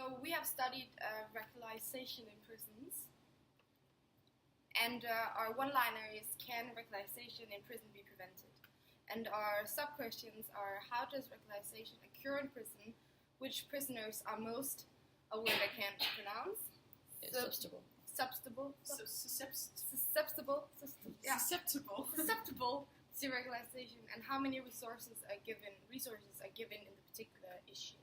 So we have studied radicalization in prisons, and our one-liner is, can radicalization in prison be prevented? And our sub-questions are, how does radicalization occur in prison? Which prisoners are most, a word I can't pronounce? Susceptible. Susceptible to radicalization, and how many resources are given in the particular issue.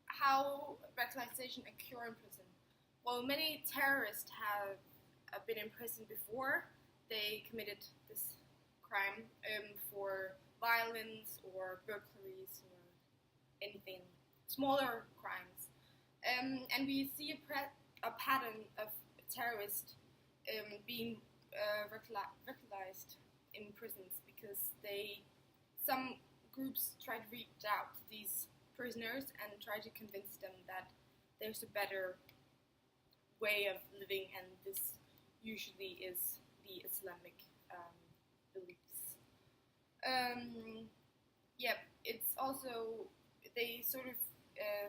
How radicalization occur in prison? Well, many terrorists have been in prison before they committed this crime for violence or burglaries or anything, smaller crimes. And we see a pattern of terrorists being radicalized in prisons because some groups try to reach out to these prisoners and try to convince them that there's a better way of living, and this usually is the Islamic beliefs. It's also, they sort of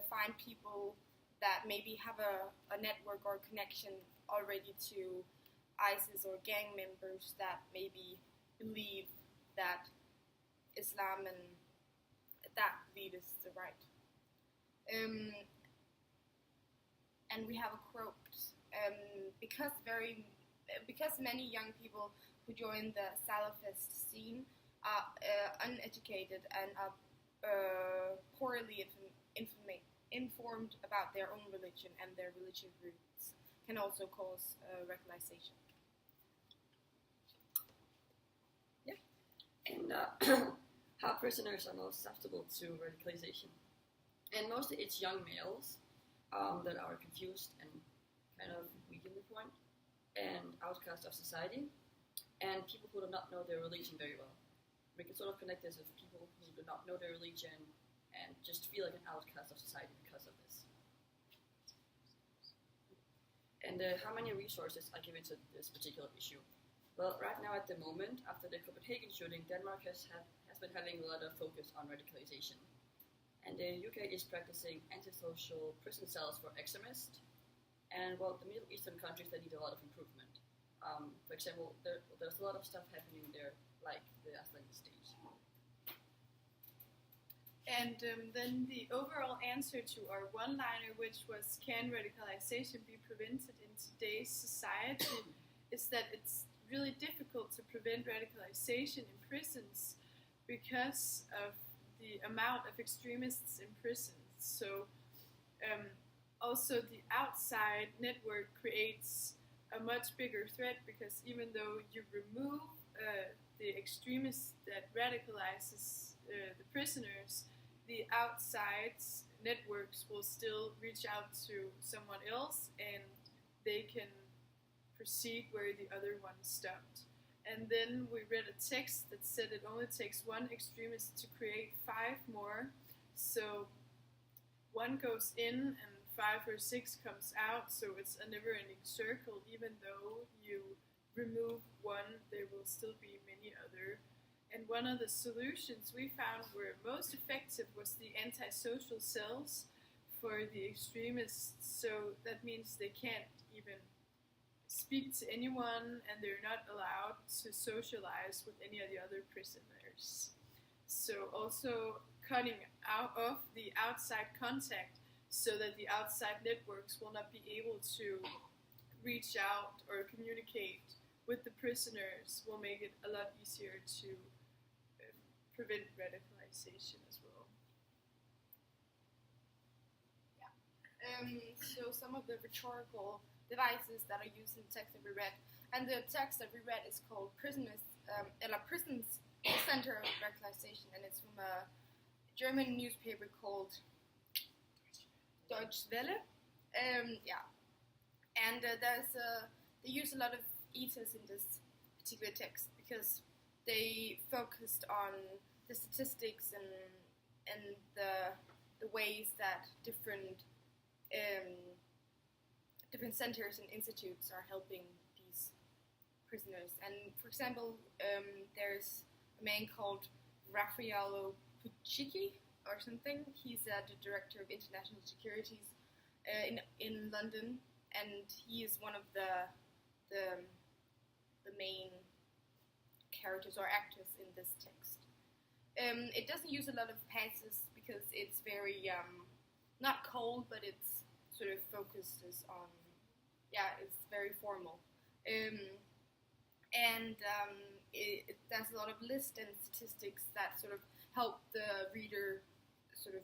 find people that maybe have a network or connection already to ISIS or gang members that maybe believe that Islam and that belief is the right. And we have a quote, because many young people who join the Salafist scene are uneducated and are poorly informed about their own religion and their religious roots, can also cause radicalization. Yeah. And how prisoners are most susceptible to radicalization. And mostly it's young males that are confused and kind of weak in the point, and outcasts of society, and people who do not know their religion very well. We can sort of connect this with people who do not know their religion and just feel like an outcast of society because of this. And how many resources are given to this particular issue? Well, right now at the moment, after the Copenhagen shooting, Denmark has been having a lot of focus on radicalization. And the UK is practicing antisocial prison cells for extremists. And well, the Middle Eastern countries, they need a lot of improvement. For example, there's a lot of stuff happening there, like the Islamic State. And then the overall answer to our one-liner, which was, can radicalization be prevented in today's society, is that it's really difficult to prevent radicalization in prisons because of the amount of extremists in prisons. So also the outside network creates a much bigger threat, because even though you remove the extremists that radicalizes the prisoners, the outside networks will still reach out to someone else, and they can proceed where the other one stopped. And then we read a text that said it only takes one extremist to create 5 more. So 1 goes in and 5 or 6 comes out, so it's a never-ending circle. Even though you remove one, there will still be many other. And one of the solutions we found were most effective was the antisocial cells for the extremists. So that means they can't even speak to anyone, and they're not allowed to socialize with any of the other prisoners. So also cutting out of the outside contact, so that the outside networks will not be able to reach out or communicate with the prisoners, will make it a lot easier to prevent radicalization as well. Yeah. So some of the rhetorical devices that are used in the text that we read, and the text that we read is called Prisons Center of Radicalization, and it's from a German newspaper called Deutsche Welle. And they use a lot of ethos in this particular text because they focused on the statistics and the ways that different centers and institutes are helping these prisoners. And for example, there's a man called Raffaello Puccichi, or something. He's the director of international securities in London, and he is one of the main characters or actors in this text. It doesn't use a lot of pathos because it's very not cold, but it's sort of focuses on it's very formal. It does a lot of lists and statistics that sort of help the reader sort of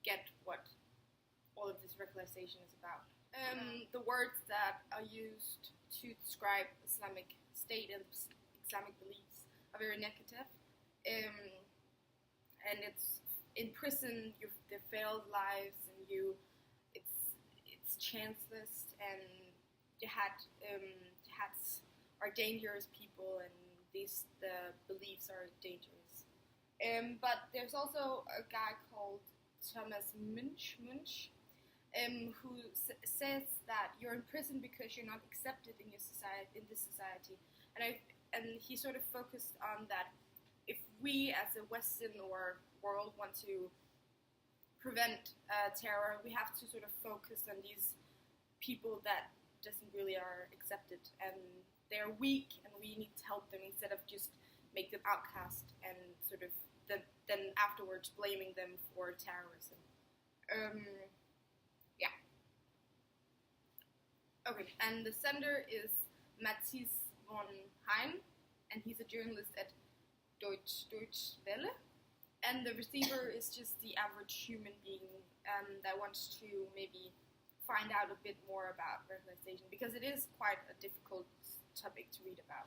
get what all of this radicalization is about. The words that are used to describe Islamic State and Islamic beliefs are very negative. And it's in prison, the failed lives, and it's chanceless, and jihads are dangerous people, and the beliefs are dangerous. But there's also a guy called Thomas Munch, who says that you're in prison because you're not accepted in this society, and he sort of focused on that. If we as a Western or world want to prevent terror, we have to sort of focus on these people that doesn't really are accepted, and they're weak, and we need to help them instead of just make them outcast and sort of then afterwards blaming them for terrorism. Okay, and the sender is Matthias von Hein, and he's a journalist at Deutsche Welle, and the receiver is just the average human being that wants to maybe find out a bit more about radicalization, because it is quite a difficult topic to read about.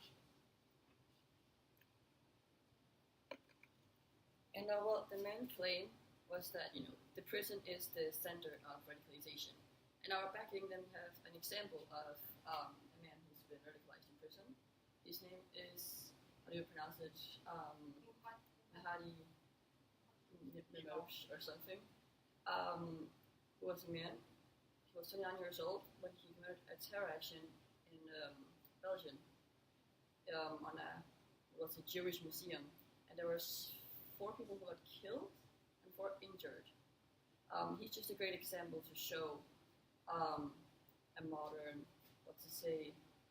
And what the main claim was that, the prison is the center of radicalization. And our backing then have an example of a man who's been radicalized in prison. His name is, how do you pronounce it? Mahadi Mimosh or something. Who was a man. He was 29 years old when he committed a terror action in Belgium on a Jewish museum. And there was 4 people who got killed and 4 injured. He's just a great example to show a modern,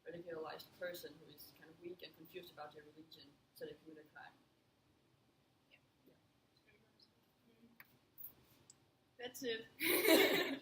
radicalized person who is kind of weak and confused about their religion, so they commit a crime. That's it.